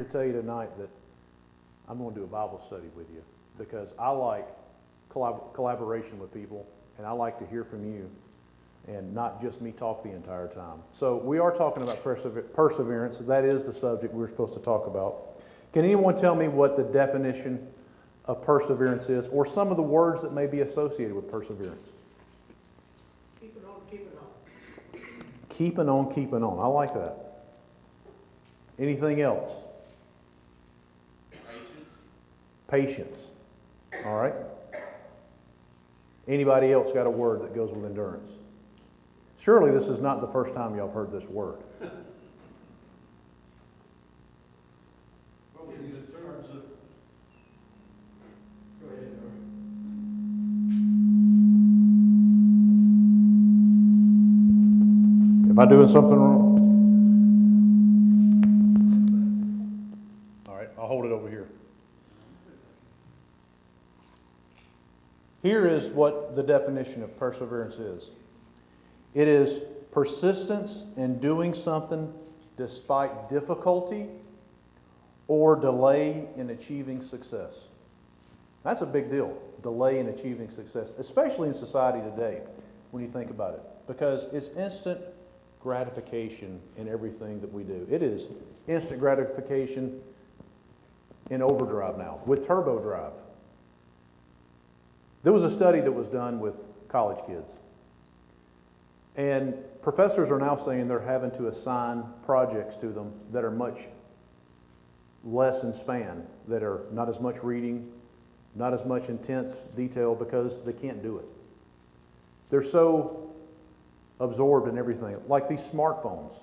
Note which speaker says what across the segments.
Speaker 1: tell you tonight that I'm going to do a Bible study with you because I like collaboration with people, and I like to hear from you and not just me talk the entire time. So we are talking about perseverance. That is the subject we're supposed to talk about. Can anyone tell me what the definition of perseverance is, or some of the words that may be associated with perseverance?
Speaker 2: Keeping on, keeping on.
Speaker 1: Keeping on, keeping on. I like that. Anything else? Patience. All right. Anybody else got a word that goes with endurance? Surely this is not the first time y'all have heard this word.
Speaker 2: Well, in the terms of... Go ahead,
Speaker 1: Am I doing something wrong? All right, I'll hold it over here. Here is what the definition of perseverance is. It is persistence in doing something despite difficulty or delay in achieving success. That's a big deal, delay in achieving success, especially in society today when you think about it, because it's instant gratification in everything that we do. It is instant gratification in overdrive now, with turbo drive. There was a study that was done with college kids. And professors are now saying they're having to assign projects to them that are much less in span, that are not as much reading, not as much intense detail, because they can't do it. They're so absorbed in everything. Like these smartphones.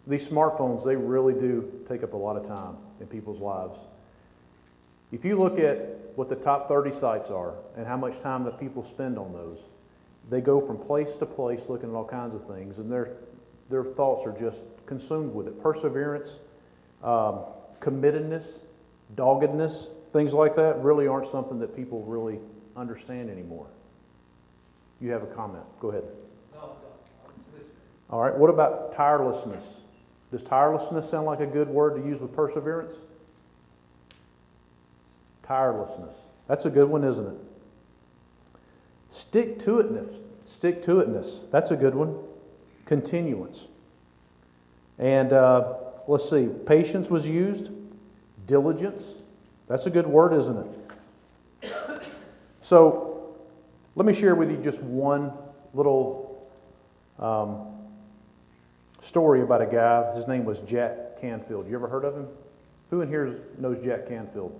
Speaker 1: These smartphones, they really do take up a lot of time in people's lives. If you look at what the top 30 sites are and how much time that people spend on those, they go from place to place looking at all kinds of things, and their thoughts are just consumed with it. Perseverance, committedness, doggedness, things like that really aren't something that people really understand anymore. You have a comment. Go ahead.
Speaker 2: No, I'm listening.
Speaker 1: All right, what about tirelessness? Does tirelessness sound like a good word to use with perseverance? Tirelessness. That's a good one, isn't it? Stick-to-itness. That's a good one. Continuance. And let's see, patience was used. Diligence. That's a good word, isn't it? So, let me share with you just one little story about a guy. His name was Jack Canfield. You ever heard of him? Who in here knows Jack Canfield?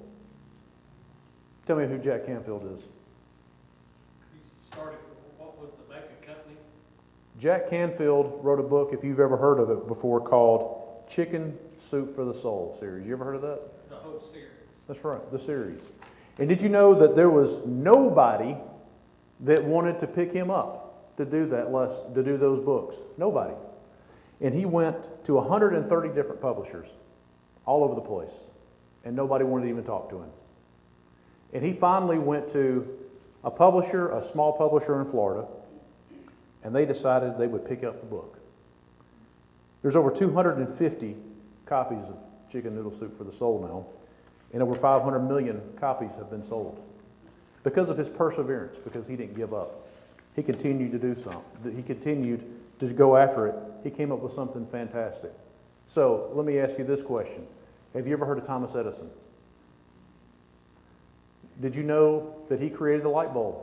Speaker 1: Tell me who Jack Canfield is.
Speaker 2: He started, what was the bacon company?
Speaker 1: Jack Canfield wrote a book, if you've ever heard of it before, called Chicken Soup for the Soul series. You ever heard of that?
Speaker 2: The whole series.
Speaker 1: That's right, the series. And did you know that there was nobody that wanted to pick him up to do that, to do those books? Nobody. And he went to 130 different publishers all over the place, and nobody wanted to even talk to him. And he finally went to a publisher, a small publisher in Florida, and they decided they would pick up the book. There's over 250 copies of Chicken Noodle Soup for the Soul now, and over 500 million copies have been sold because of his perseverance, because he didn't give up. He continued to do something. He continued to go after it. He came up with something fantastic. So let me ask you this question. Have you ever heard of Thomas Edison? Did you know that he created the light bulb?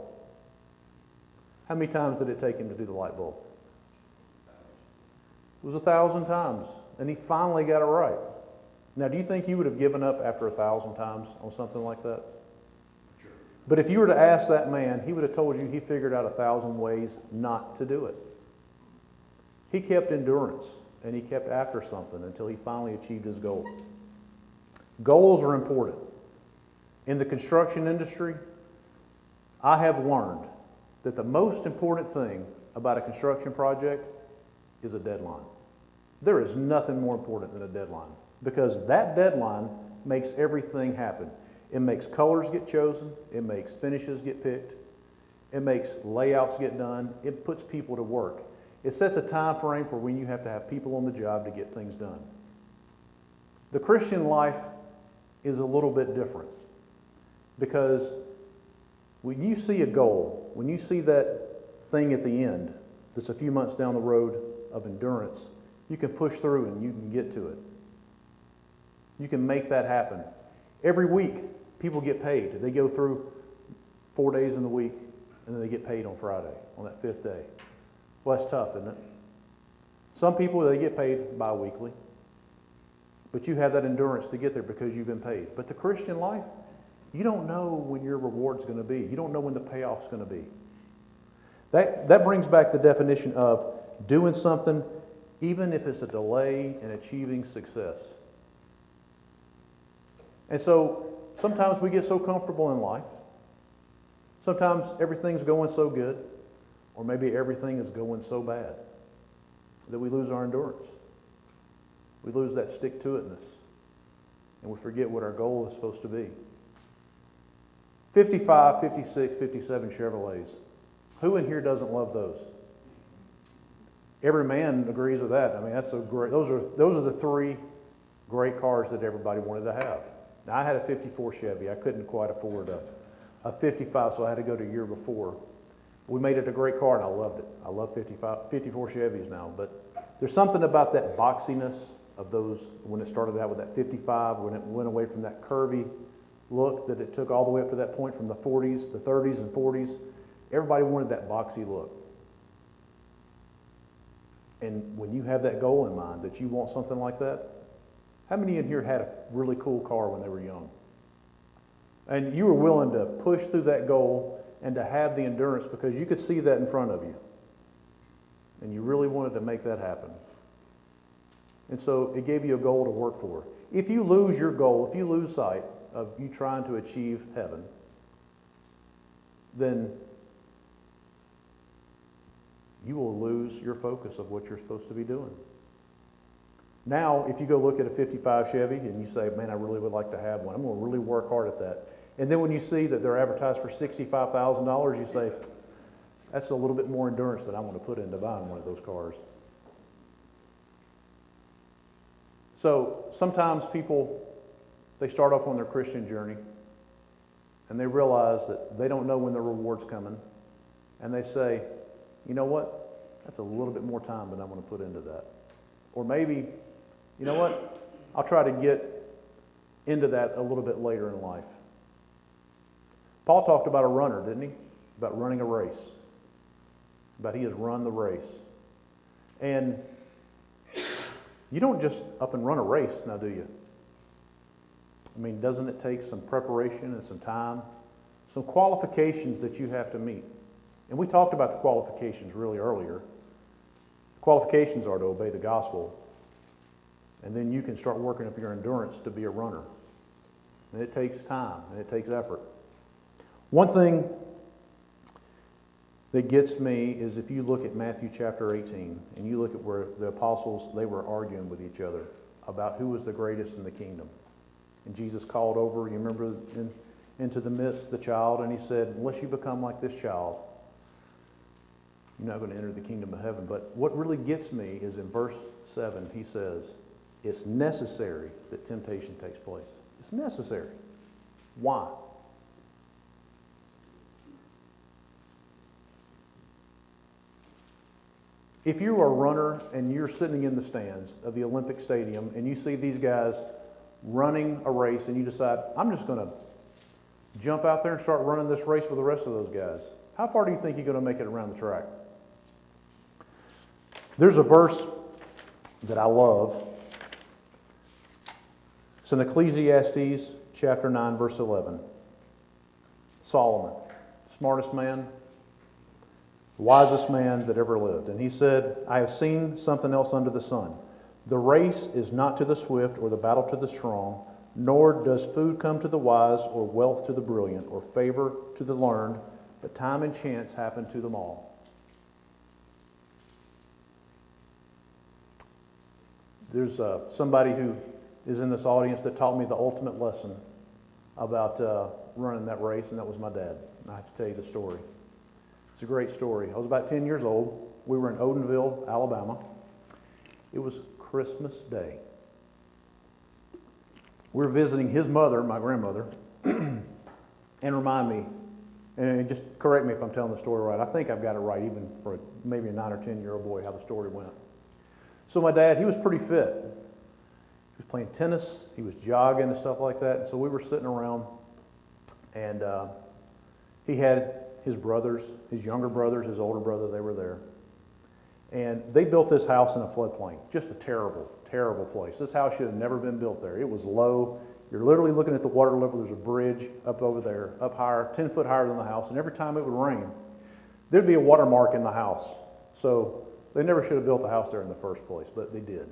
Speaker 1: How many times did it take him to do the light bulb? It was 1,000 times, and he finally got it right. Now, do you think he would have given up after 1,000 times on something like that?
Speaker 2: Sure.
Speaker 1: But if you were to ask that man, he would have told you he figured out 1,000 ways not to do it. He kept endurance, and he kept after something until he finally achieved his goal. Goals are important. In the construction industry, I have learned that the most important thing about a construction project is a deadline. There is nothing more important than a deadline, because that deadline makes everything happen. It makes colors get chosen. It makes finishes get picked. It makes layouts get done. It puts people to work. It sets a time frame for when you have to have people on the job to get things done. The Christian life is a little bit different because when you see a goal, when you see that thing at the end that's a few months down the road of endurance, you can push through and you can get to it. You can make that happen. Every week, people get paid. They go through 4 days in the week, and then they get paid on Friday, on that 5th day. Well, that's tough, isn't it? Some people, they get paid bi-weekly, but you have that endurance to get there because you've been paid. But the Christian life, you don't know when your reward's going to be. You don't know when the payoff's going to be. That brings back the definition of doing something even if it's a delay in achieving success. And so sometimes we get so comfortable in life. Sometimes everything's going so good, or maybe everything is going so bad that we lose our endurance. We lose that stick-to-itness, and we forget what our goal is supposed to be. 55, 56, 57 Chevrolets. Who in here doesn't love those? Every man agrees with that. I mean, that's a great. Those are the 3 great cars that everybody wanted to have. Now, I had a 54 Chevy. I couldn't quite afford a 55, so I had to go to a year before. We made it a great car, and I loved it. I love 54 Chevys now, but there's something about that boxiness of those when it started out with that 55, when it went away from that curvy look that it took all the way up to that point from the 40s, the 30s and 40s. Everybody wanted that boxy look. And when you have that goal in mind, that you want something like that, how many in here had a really cool car when they were young? And you were willing to push through that goal and to have the endurance because you could see that in front of you. And you really wanted to make that happen. And so it gave you a goal to work for. If you lose your goal, if you lose sight of you trying to achieve heaven, then you will lose your focus of what you're supposed to be doing. Now, if you go look at a 55 Chevy and you say, man, I really would like to have one, I'm going to really work hard at that. And then when you see that they're advertised for $65,000, you say, that's a little bit more endurance that I want to put into buying one of those cars. So sometimes people, they start off on their Christian journey and they realize that they don't know when their reward's coming. And they say, you know what? That's a little bit more time than I'm going to put into that. Or maybe, you know what? I'll try to get into that a little bit later in life. Paul talked about a runner, didn't he? About running a race. About he has run the race. And you don't just up and run a race now, do you? I mean, doesn't it take some preparation and some time? Some qualifications that you have to meet. And we talked about the qualifications really earlier. The qualifications are to obey the gospel. And then you can start working up your endurance to be a runner. And it takes time and it takes effort. One thing that gets me is if you look at Matthew chapter 18 and you look at where the apostles, they were arguing with each other about who was the greatest in the kingdom. And Jesus called over, you remember, into the midst the child, and he said, unless you become like this child, you're not going to enter the kingdom of heaven. But what really gets me is in verse 7, he says, it's necessary that temptation takes place. It's necessary. Why? If you are a runner and you're sitting in the stands of the Olympic Stadium and you see these guys running a race and you decide, I'm just going to jump out there and start running this race with the rest of those guys, how far do you think you're going to make it around the track? There's a verse that I love. It's in Ecclesiastes chapter 9, verse 11. Solomon, smartest man, wisest man that ever lived. And he said, I have seen something else under the sun. The race is not to the swift or the battle to the strong, nor does food come to the wise or wealth to the brilliant or favor to the learned, but time and chance happen to them all. There's somebody who is in this audience that taught me the ultimate lesson about running that race, and that was my dad. And I have to tell you the story. It's a great story. I was about 10 years old. We were in Odenville, Alabama. It was Christmas Day. we were visiting his mother, my grandmother, and remind me, and just correct me if I'm telling the story right. I think I've got it right, even for maybe a 9 or 10-year-old boy, how the story went. So my dad, he was pretty fit. He was playing tennis, he was jogging and stuff like that. And so we were sitting around, and he had his brothers, his younger brothers, his older brother, they were there. And they built this house in a floodplain. Just a terrible, terrible place. This house should have never been built there. It was low. You're literally looking at the water level. There's a bridge up over there, up higher, 10 foot higher than the house. And every time it would rain, there'd be a watermark in the house. So they never should have built the house there in the first place, but they did.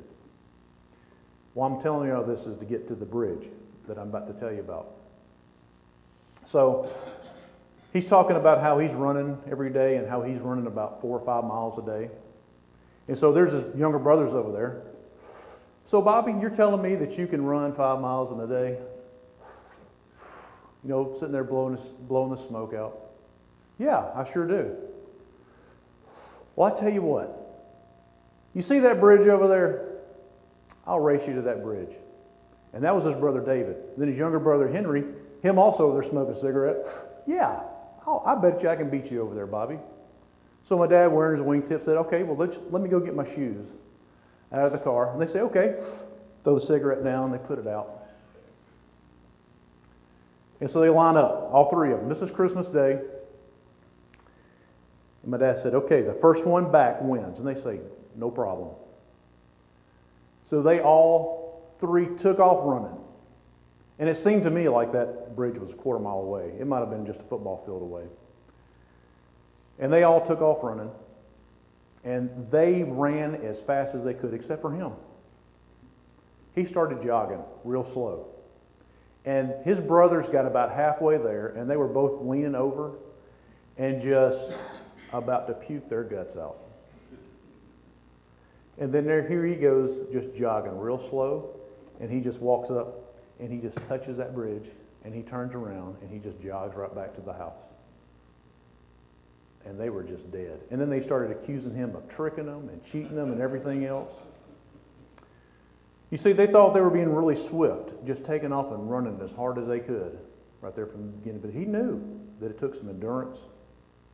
Speaker 1: Well, I'm telling you all this is to get to the bridge that I'm about to tell you about. So he's talking about how he's running every day and how he's running about 4 or 5 miles a day. And so there's his younger brothers over there. So Bobby, you're telling me that you can run 5 miles in a day? You know, sitting there blowing the smoke out. Yeah, I sure do. Well, I tell you what. You see that bridge over there? I'll race you to that bridge. And that was his brother David. Then his younger brother Henry, him also over there smoking a cigarette. Yeah, I bet you I can beat you over there, Bobby. So my dad, wearing his wingtip, said, okay, well, let me go get my shoes out of the car. And they say, okay, throw the cigarette down, they put it out. And so they line up, all three of them. This is Christmas Day. And my dad said, okay, the first one back wins. And they say, no problem. So they all three took off running. And it seemed to me like that bridge was a quarter mile away. It might have been just a football field away. And they all took off running. And they ran as fast as they could, except for him. He started jogging real slow. And his brothers got about halfway there, and they were both leaning over and just about to puke their guts out. And then here he goes, just jogging real slow, and he just walks up, and he just touches that bridge, and he turns around, and he just jogs right back to the house. And they were just dead. And then they started accusing him of tricking them and cheating them and everything else. You see, they thought they were being really swift, just taking off and running as hard as they could right there from the beginning. But he knew that it took some endurance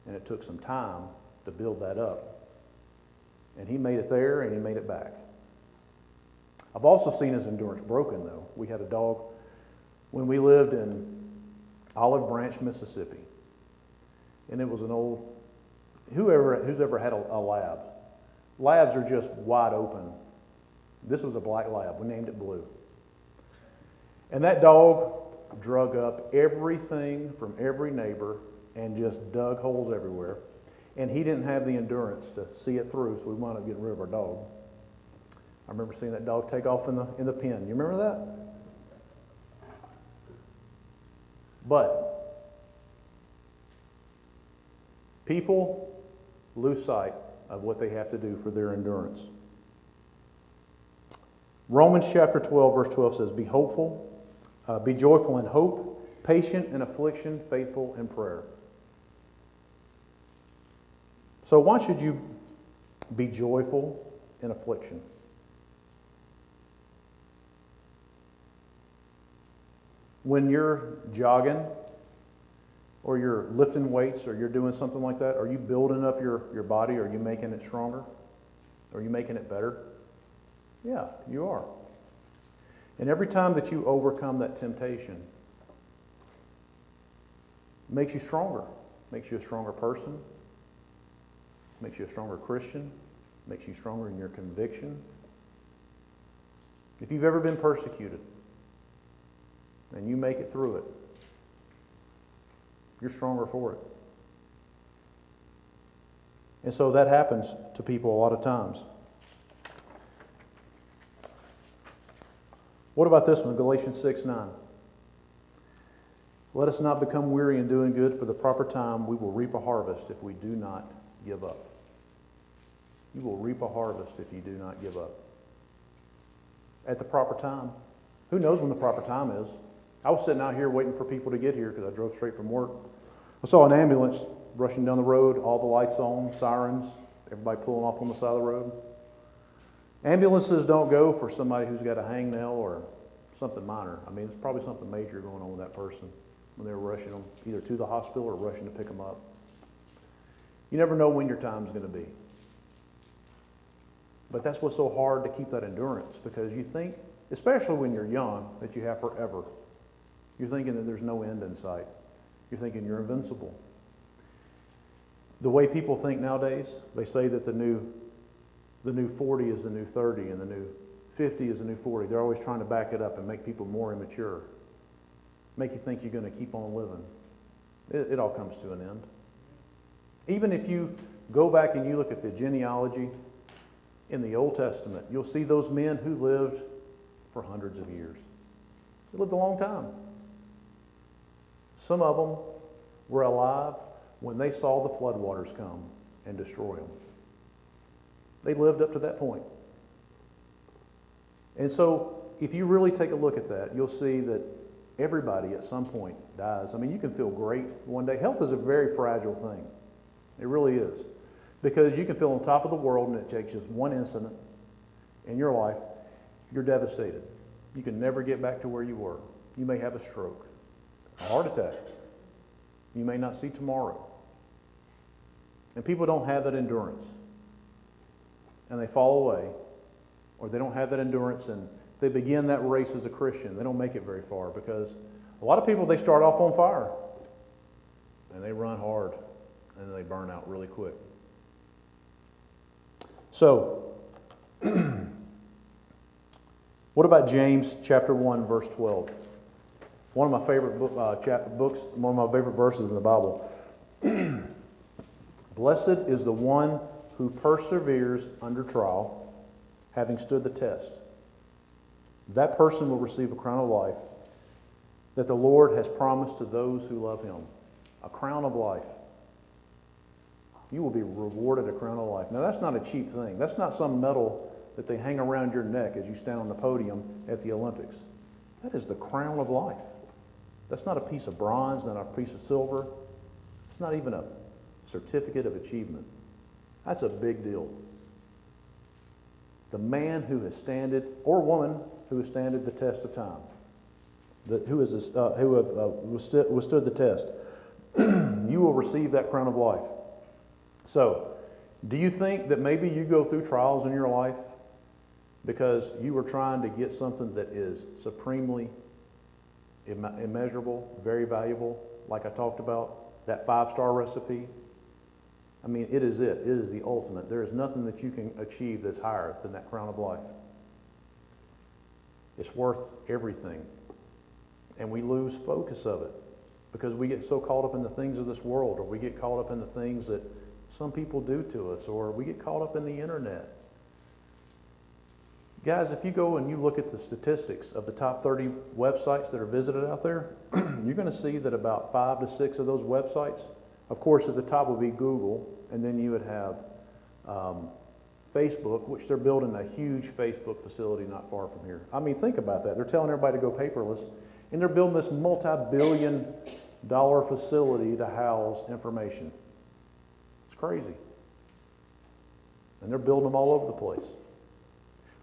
Speaker 1: and it took some time to build that up. And he made it there and he made it back. I've also seen his endurance broken, though. We had a dog when we lived in Olive Branch, Mississippi. And it was an old, who's ever had a lab. Labs are just wide open. This was a black lab. We named it Blue. And that dog drug up everything from every neighbor and just dug holes everywhere. And he didn't have the endurance to see it through, so we wound up getting rid of our dog. I remember seeing that dog take off in the pen. You remember that? But people lose sight of what they have to do for their endurance. Romans chapter 12, verse 12 says, be hopeful, be joyful in hope, patient in affliction, faithful in prayer. So why should you be joyful in affliction? When you're jogging, or you're lifting weights, or you're doing something like that, are you building up your body? Are you making it stronger? Are you making it better? Yeah, you are. And every time that you overcome that temptation, it makes you stronger. Makes you a stronger person. Makes you a stronger Christian. Makes you stronger in your conviction. If you've ever been persecuted and you make it through it, you're stronger for it. And so that happens to people a lot of times. What about this one, Galatians 6:9? Let us not become weary in doing good, for the proper time we will reap a harvest if we do not give up. You will reap a harvest if you do not give up. At the proper time. Who knows when the proper time is? I was sitting out here waiting for people to get here because I drove straight from work. I saw an ambulance rushing down the road, all the lights on, sirens, everybody pulling off on the side of the road. Ambulances don't go for somebody who's got a hangnail or something minor. I mean, it's probably something major going on with that person when they were rushing them either to the hospital or rushing to pick them up. You never know when your time's going to be. But that's what's so hard to keep that endurance, because you think, especially when you're young, that you have forever. You're thinking that there's no end in sight. You're thinking you're invincible. The way people think nowadays, they say that the new 40 is the new 30 and the new 50 is the new 40. They're always trying to back it up and make people more immature. Make you think you're going to keep on living. It all comes to an end. Even if you go back and you look at the genealogy in the Old Testament, you'll see those men who lived for hundreds of years. They lived a long time. Some of them were alive when they saw the floodwaters come and destroy them. They lived up to that point. And so, if you really take a look at that, you'll see that everybody at some point dies. I mean, you can feel great one day. Health is a very fragile thing. It really is. Because you can feel on top of the world, and it takes just one incident in your life, you're devastated. You can never get back to where you were. You may have a stroke, a heart attack. You may not see tomorrow. And people don't have that endurance. And they fall away, or they don't have that endurance, and they begin that race as a Christian. They don't make it very far, because a lot of people, they start off on fire, and they run hard, and then they burn out really quick. So, what about James chapter 1, verse 12? One of my favorite books, one of my favorite verses in the Bible. Blessed is the one who perseveres under trial, having stood the test. That person will receive a crown of life that the Lord has promised to those who love him. A crown of life. You will be rewarded a crown of life. Now, that's not a cheap thing. That's not some medal that they hang around your neck as you stand on the podium at the Olympics. That is the crown of life. That's not a piece of bronze, not a piece of silver. It's not even a certificate of achievement. That's a big deal. The man who has standed, or woman who has standed the test of time, who have withstood the test, you will receive that crown of life. So, do you think that maybe you go through trials in your life because you were trying to get something that is supremely immeasurable, very valuable, like I talked about, that 5-star recipe? I mean, it is it. It is the ultimate. There is nothing that you can achieve that's higher than that crown of life. It's worth everything. And we lose focus of it because we get so caught up in the things of this world, or we get caught up in the things that some people do to us, or we get caught up in the internet. Guys, if you go and you look at the statistics of the top 30 websites that are visited out there, you're going to see that about 5 to 6 of those websites, of course, at the top would be Google, and then you would have Facebook, which they're building a huge Facebook facility not far from here. I mean, think about that. They're telling everybody to go paperless, and they're building this multi-billion-dollar facility to house information. It's crazy. And they're building them all over the place.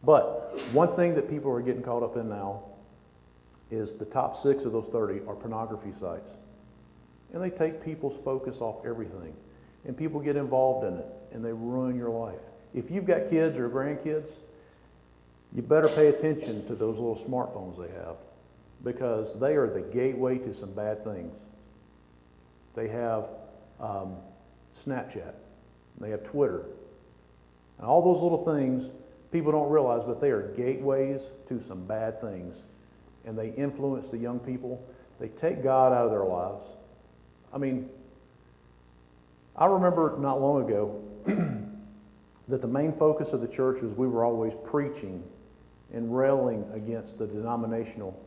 Speaker 1: But one thing that people are getting caught up in now is the top 6 of those 30 are pornography sites. And they take people's focus off everything. And people get involved in it, and they ruin your life. If you've got kids or grandkids, you better pay attention to those little smartphones they have, because they are the gateway to some bad things. They have Snapchat, they have Twitter, and all those little things people don't realize, but they are gateways to some bad things, and they influence the young people. They take God out of their lives. I mean, I remember not long ago that the main focus of the church was we were always preaching and railing against the denominational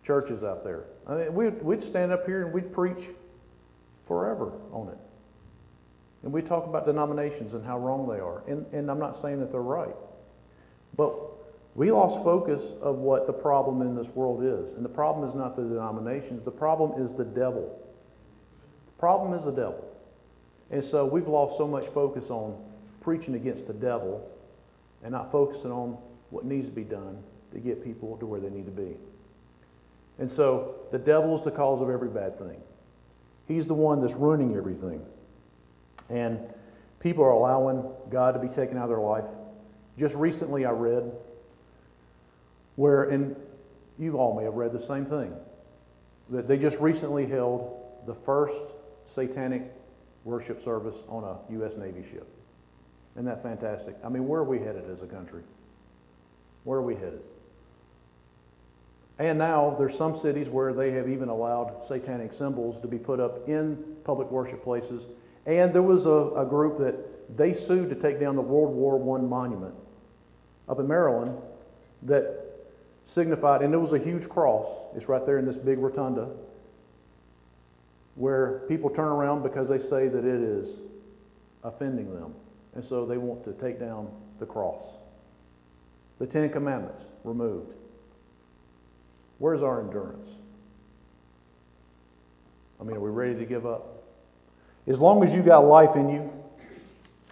Speaker 1: churches out there. I mean, we'd stand up here and we'd preach forever on it. And we'd talk about denominations and how wrong they are. And I'm not saying that they're right. But we lost focus of what the problem in this world is. And the problem is not the denominations. The problem is the devil. The problem is the devil. And so we've lost so much focus on preaching against the devil and not focusing on what needs to be done to get people to where they need to be. And so the devil is the cause of every bad thing. He's the one that's ruining everything. And people are allowing God to be taken out of their life. Just recently I read where, and you all may have read the same thing, that they just recently held the first satanic worship service on a U.S. Navy ship. Isn't that fantastic? I mean, where are we headed as a country? Where are we headed? And now there's some cities where they have even allowed satanic symbols to be put up in public worship places. And there was a group that they sued to take down the World War I monument up in Maryland that signified, and it was a huge cross. It's right there in this big rotunda where people turn around because they say that it is offending them. And so they want to take down the cross. The Ten Commandments removed. Where's our endurance? I mean, are we ready to give up? As long as you got life in you,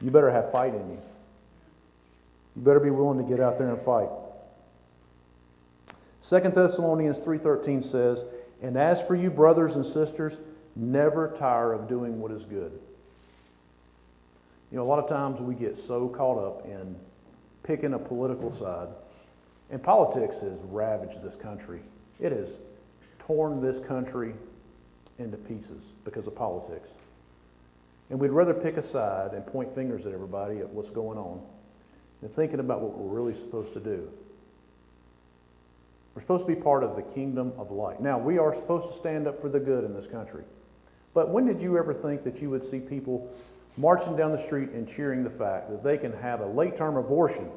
Speaker 1: you better have fight in you. You better be willing to get out there and fight. 2 Thessalonians 3:13 says, "And as for you, brothers and sisters, never tire of doing what is good." You know, a lot of times we get so caught up in picking a political side, and politics has ravaged this country. It has torn this country into pieces because of politics. And we'd rather pick a side and point fingers at everybody at what's going on than thinking about what we're really supposed to do. We're supposed to be part of the kingdom of light. Now, we are supposed to stand up for the good in this country. But when did you ever think that you would see people marching down the street and cheering the fact that they can have a late-term abortion,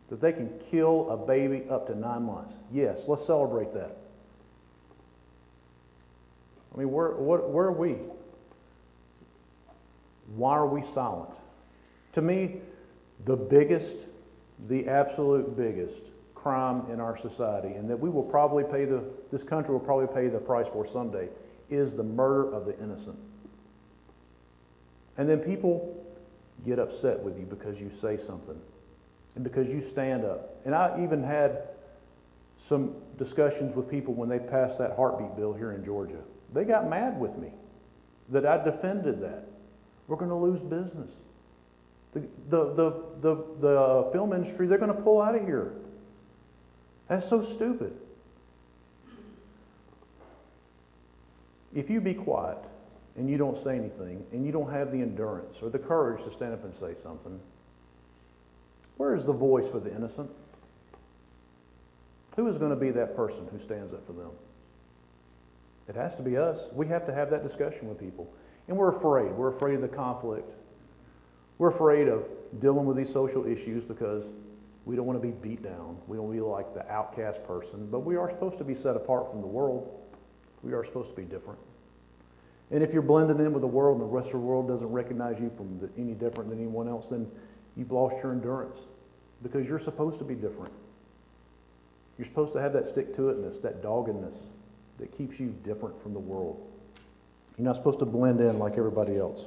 Speaker 1: that they can kill a baby up to 9 months? Yes, let's celebrate that. I mean, where are we? Why are we silent? To me, the absolute biggest crime in our society, and that we will probably this country will probably pay the price for someday, is the murder of the innocent. And then people get upset with you because you say something and because you stand up. And I even had some discussions with people when they passed that heartbeat bill here in Georgia. They got mad with me that I defended that. We're going to lose business. The film industry, they're going to pull out of here. That's so stupid. If you be quiet and you don't say anything and you don't have the endurance or the courage to stand up and say something, where is the voice for the innocent? Who is going to be that person who stands up for them? It has to be us. We have to have that discussion with people. And we're afraid. We're afraid of the conflict. We're afraid of dealing with these social issues because we don't want to be beat down. We don't want to be like the outcast person. But we are supposed to be set apart from the world. We are supposed to be different. And if you're blended in with the world and the rest of the world doesn't recognize you from any different than anyone else, then you've lost your endurance because you're supposed to be different. You're supposed to have that stick-to-itness, that doggedness that keeps you different from the world. You're not supposed to blend in like everybody else.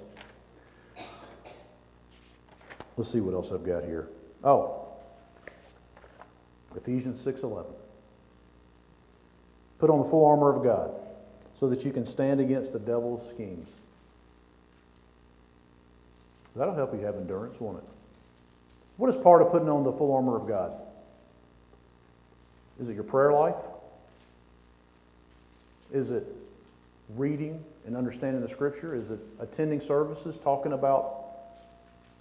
Speaker 1: Let's see what else I've got here. Oh, Ephesians 6:11. Put on the full armor of God so that you can stand against the devil's schemes. That'll help you have endurance, won't it? What is part of putting on the full armor of God? Is it your prayer life? Is it reading and understanding the Scripture? Is it attending services, talking about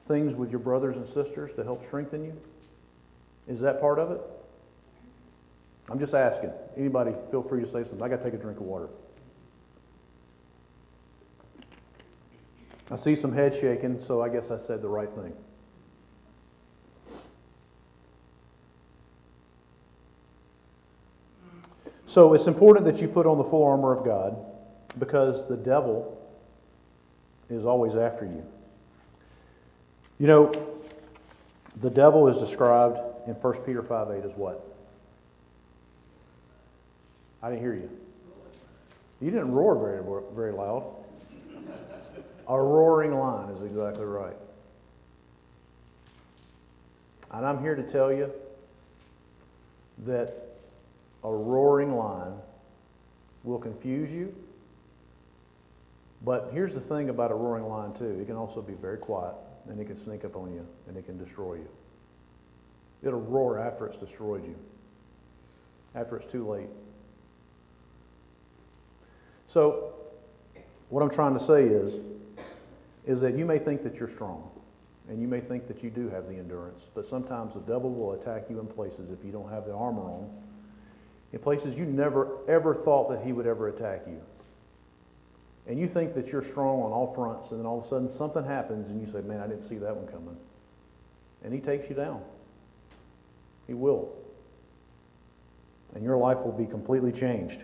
Speaker 1: things with your brothers and sisters to help strengthen you? Is that part of it? I'm just asking. Anybody, feel free to say something. I got to take a drink of water. I see some head shaking, so I guess I said the right thing. So it's important that you put on the full armor of God because the devil is always after you. You know, the devil is described in 1 Peter 5:8 as what? I didn't hear you. You didn't roar very loud. A roaring lion is exactly right. And I'm here to tell you that a roaring lion will confuse you. But here's the thing about a roaring lion too. It can also be very quiet, and it can sneak up on you, and it can destroy you. It'll roar after it's destroyed you, after it's too late. So, what I'm trying to say is that you may think that you're strong, and you may think that you do have the endurance, but sometimes the devil will attack you in places if you don't have the armor on, in places you never ever thought that he would ever attack you. And you think that you're strong on all fronts, and then all of a sudden something happens, and you say, man, I didn't see that one coming. And he takes you down. He will. And your life will be completely changed.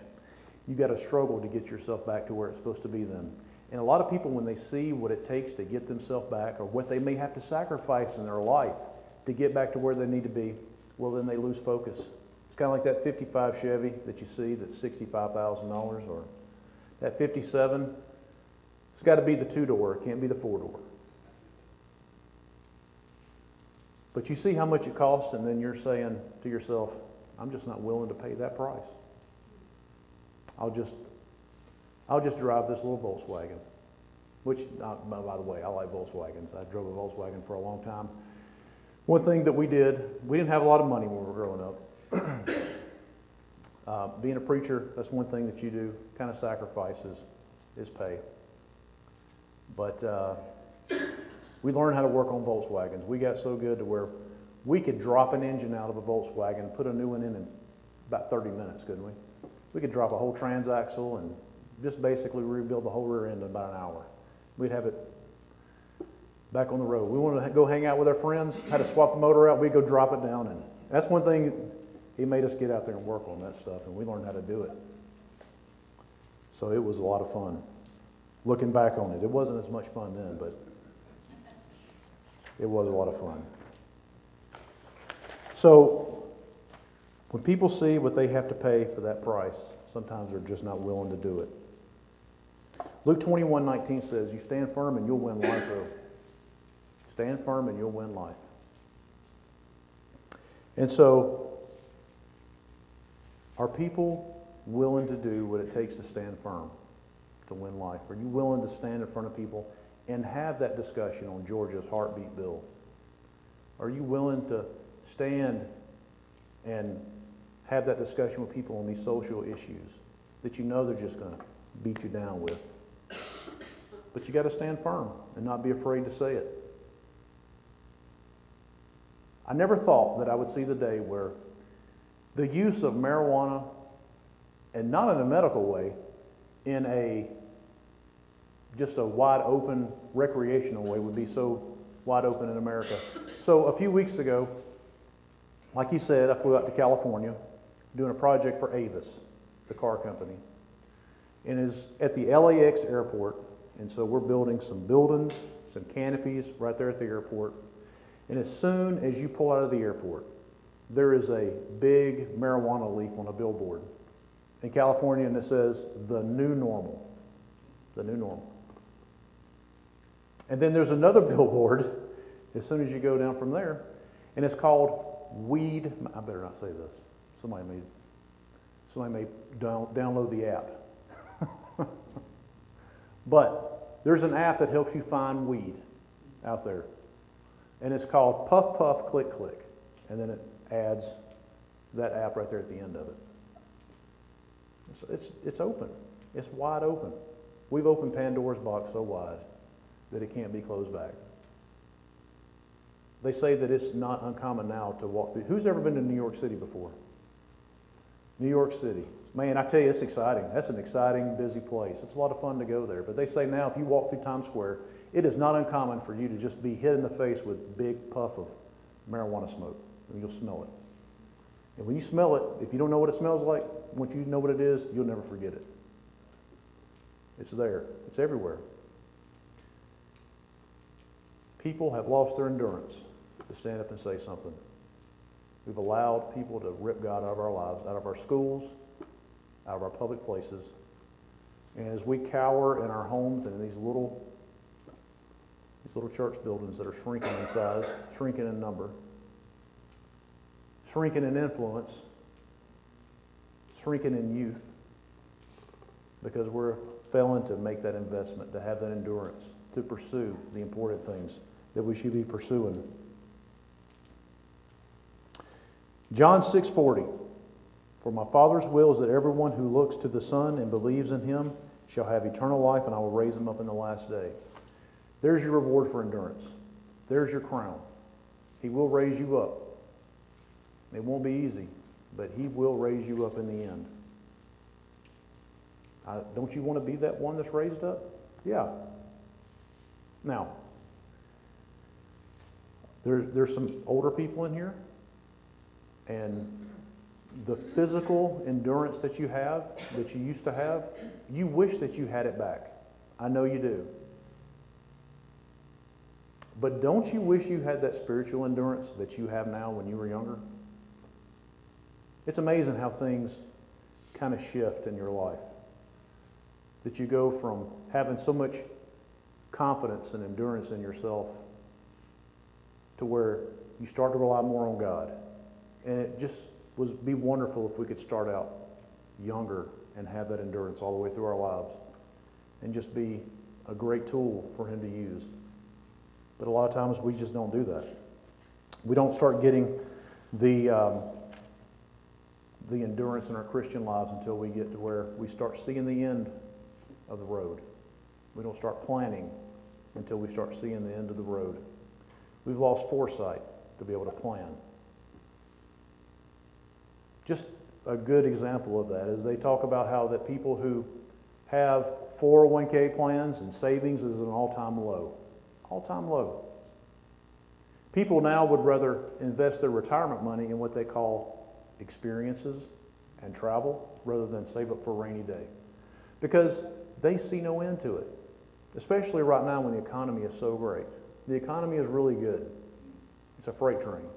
Speaker 1: You've got to struggle to get yourself back to where it's supposed to be then. And a lot of people, when they see what it takes to get themselves back, or what they may have to sacrifice in their life to get back to where they need to be, well, then they lose focus. It's kind of like that 55 Chevy that you see that's $65,000, or that 57. It's got to be the 2-door. It can't be the 4-door. But you see how much it costs, and then you're saying to yourself, I'm just not willing to pay that price. I'll just drive this little Volkswagen, which, by the way, I like Volkswagens. I drove a Volkswagen for a long time. One thing that we didn't have a lot of money when we were growing up. Being a preacher, that's one thing that you do, kind of sacrifices, is pay. But we learned how to work on Volkswagens. We got so good to where we could drop an engine out of a Volkswagen and put a new one in about 30 minutes, couldn't we? We could drop a whole transaxle and just basically rebuild the whole rear end in about an hour. We'd have it back on the road. We wanted to go hang out with our friends, had to swap the motor out, we'd go drop it down. And that's one thing, he made us get out there and work on that stuff, and we learned how to do it. So it was a lot of fun. Looking back on it, it wasn't as much fun then, but it was a lot of fun. So when people see what they have to pay for that price, sometimes they're just not willing to do it. Luke 21:19 says, you stand firm and you'll win life. Stand firm and you'll win life. And so, are people willing to do what it takes to stand firm, to win life? Are you willing to stand in front of people and have that discussion on Georgia's heartbeat bill? Are you willing to stand and have that discussion with people on these social issues that you know they're just going to beat you down with? But you got to stand firm and not be afraid to say it. I never thought that I would see the day where the use of marijuana, and not in a medical way, in just a wide open recreational way, would be so wide open in America. So a few weeks ago, like you said, I flew out to California doing a project for Avis, the car company, and is at the LAX airport. And so we're building some buildings, some canopies right there at the airport. And as soon as you pull out of the airport, there is a big marijuana leaf on a billboard in California, and it says, the new normal. The new normal. And then there's another billboard as soon as you go down from there, and it's called Weed. I better not say this. Somebody may download the app. But there's an app that helps you find weed out there. And it's called Puff Puff Click Click. And then it adds that app right there at the end of it. It's open. It's wide open. We've opened Pandora's box so wide that it can't be closed back. They say that it's not uncommon now to walk through. Who's ever been to New York City before? New York City. Man, I tell you, it's exciting. That's an exciting, busy place. It's a lot of fun to go there. But they say now if you walk through Times Square, it is not uncommon for you to just be hit in the face with big puff of marijuana smoke. And you'll smell it. And when you smell it, if you don't know what it smells like, once you know what it is, you'll never forget it. It's there. It's everywhere. People have lost their endurance to stand up and say something. We've allowed people to rip God out of our lives, out of our schools, out of our public places. And as we cower in our homes and in these little church buildings that are shrinking in size, shrinking in number, shrinking in influence, shrinking in youth because we're failing to make that investment, to have that endurance, to pursue the important things that we should be pursuing. John 6:40, for my Father's will is that everyone who looks to the Son and believes in him shall have eternal life, and I will raise him up in the last day. There's your reward for endurance. There's your crown. He will raise you up. It won't be easy, but he will raise you up in the end. Don't you want to be that one that's raised up? Yeah. Now, there's some older people in here, and the physical endurance that you have, that you used to have, you wish that you had it back. I know you do. But don't you wish you had that spiritual endurance that you have now when you were younger? It's amazing how things kind of shift in your life. That you go from having so much confidence and endurance in yourself to where you start to rely more on God. And it just would be wonderful if we could start out younger and have that endurance all the way through our lives and just be a great tool for him to use. But a lot of times we just don't do that. We don't start getting the endurance in our Christian lives until we get to where we start seeing the end of the road. We don't start planning until we start seeing the end of the road. We've lost foresight to be able to plan. Just a good example of that is they talk about how that people who have 401k plans and savings is an all-time low. All-time low. People now would rather invest their retirement money in what they call experiences and travel rather than save up for a rainy day. Because they see no end to it. Especially right now when the economy is so great. The economy is really good. It's a freight train.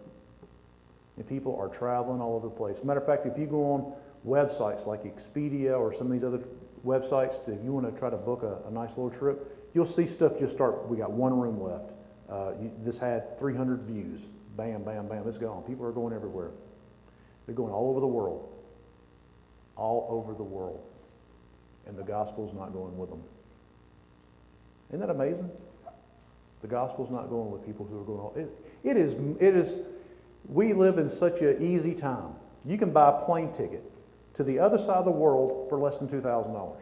Speaker 1: And people are traveling all over the place. Matter of fact, if you go on websites like Expedia or some of these other websites, if you want to try to book a nice little trip, you'll see stuff just start, we got one room left. This had 300 views. Bam, bam, bam, it's gone. People are going everywhere. They're going all over the world. All over the world. And the gospel's not going with them. Isn't that amazing? The gospel's not going with people who are going all. It is. We live in such an easy time. You can buy a plane ticket to the other side of the world for less than $2,000.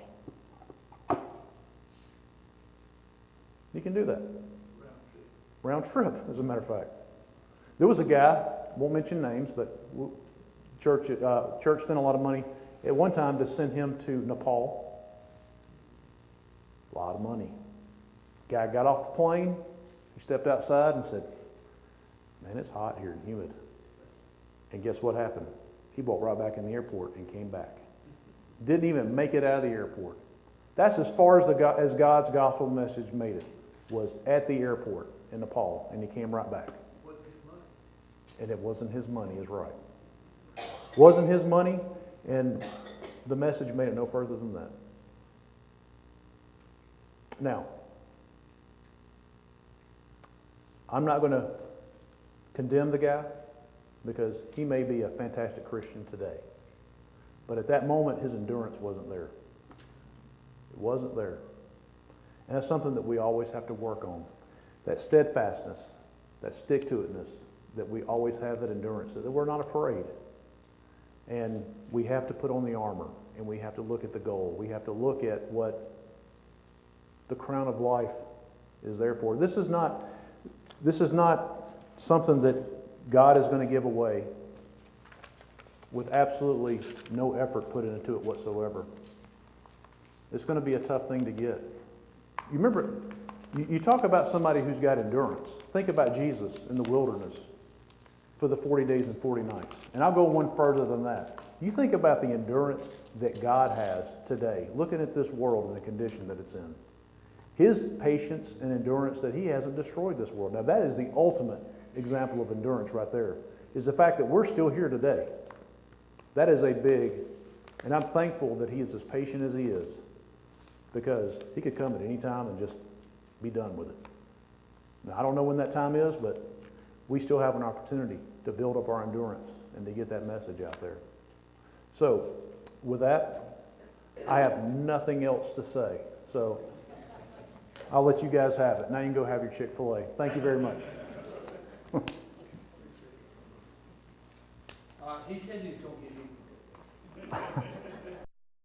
Speaker 1: You can do that. Round trip, as a matter of fact. There was a guy, won't mention names, but church spent a lot of money at one time to send him to Nepal. A lot of money. Guy got off the plane, he stepped outside and said, man, it's hot here and humid. And guess what happened? He walked right back in the airport and came back. Didn't even make it out of the airport. That's as far as God's gospel message made it, was at the airport in Nepal, and he came right back. And it wasn't his money, is right. Wasn't his money, and the message made it no further than that. Now, I'm not going to condemn the guy because he may be a fantastic Christian today. But at that moment, his endurance wasn't there. It wasn't there. And that's something that we always have to work on. That steadfastness, that stick-to-itness, that we always have that endurance, that we're not afraid. And we have to put on the armor, and we have to look at the goal. We have to look at what the crown of life is there for. This is not something that God is going to give away with absolutely no effort put into it whatsoever. It's going to be a tough thing to get. You remember, you talk about somebody who's got endurance. Think about Jesus in the wilderness for the 40 days and 40 nights. And I'll go one further than that. You think about the endurance that God has today, looking at this world and the condition that it's in. His patience and endurance that he hasn't destroyed this world. Now that is the ultimate example of endurance right there, is the fact that we're still here today. That is a big, and I'm thankful that he is as patient as he is, because he could come at any time and just be done with it. Now, I don't know when that time is, but we still have an opportunity to build up our endurance and to get that message out there. So, with that, I have nothing else to say. So I'll let you guys have it. Now you can go have your Chick-fil-A. Thank you very much.
Speaker 2: He said he's gonna get